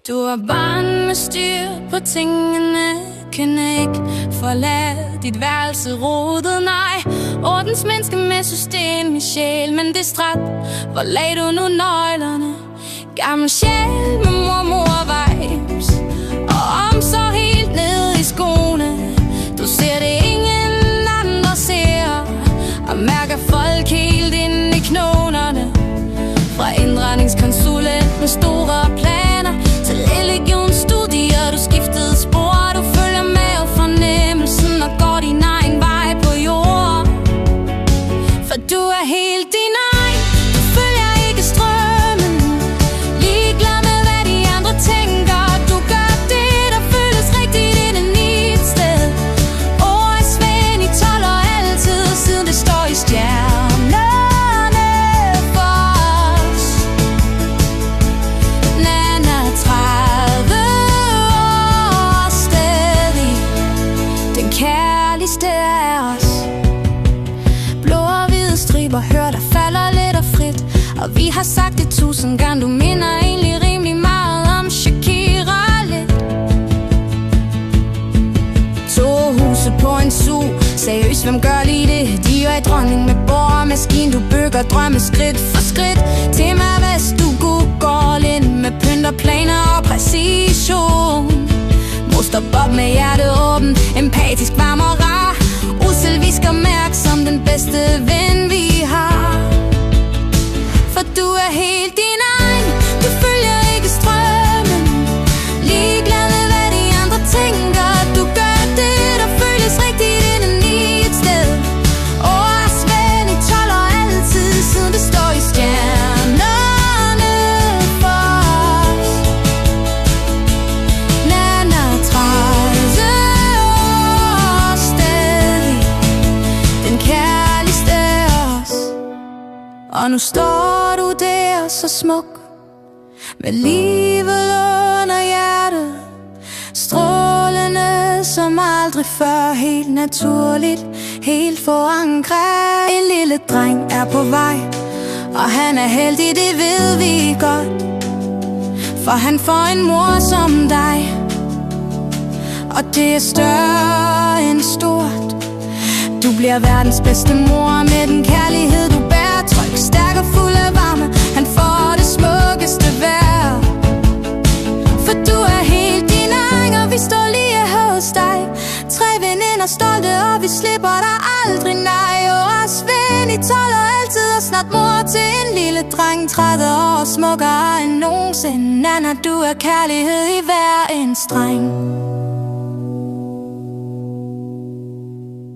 Du er barn med styr på tingene, kan ikke forlade dit værelse rodet, nej. Ordensmenneske med system i sjæl, men det er stræt. Hvor lag du nu nøglerne? Gammel sjæl med mormor-vibes, og omsorg helt ned i skoene. Du ser det ingen andre ser, og mærker folk helt ind i knoglerne. Fra indretningskonsulent med store planer til religionsstudier, du skiftede spor. Du følger med fornemmelsen og går din egen vej på jord. For du er helt din egen, du følger ikke strømmen. Ligeglad med hvad de andre tænker, du gør det, der føles rigtigt inden i et sted. Ord er Svend i 12 og altid, siden det står i stjernerne for os. Nana 30 år stadig den kærligste af os. Blå og hvide striber, hør der falder let og frit. Og vi har sagt det 1000 gange, du minder egentlig rimelig meget om Shakira lidt. 2 huse på en su, seriøst, hvem gør lige det? De er dronning med boremaskine, du bygger drømme skridt for skridt. Tema Vest, du går ind med pynt og planer og præcision. Moster Bob med hjertet åben, empatisk, varm og rar. Uselvisk og opmærksom, den bedste ven vi har. For du er helt din egen, du følger ikke strømmen. Ligeglad med hvad de andre tænker, du gør det, der føles rigtigt inden i et sted. Og er Svend i 12 og altid, siden det står i stjernerne for os. Nana 30 år stadig den kærligste af os. Og nu står du der så smuk, med livet under hjertet, strålende som aldrig før, helt naturligt, helt forankret. En lille dreng er på vej, og han er heldig, det ved vi godt. For han får en mor som dig, og det er større end stort. Du bliver verdens bedste mor med den kærlighed du bærer. Tryg, stærk og fuld af varme, han får det smukkeste vejr. For du er helt din egen, og vi står lige hos dig. 3 veninder stolte, og vi slipper dig aldrig, nej. Og Svend i 12 og altid, og snart mor til en lille dreng. 30 år smukkere end nogensinde. Nana, du er kærlighed i hver en streng.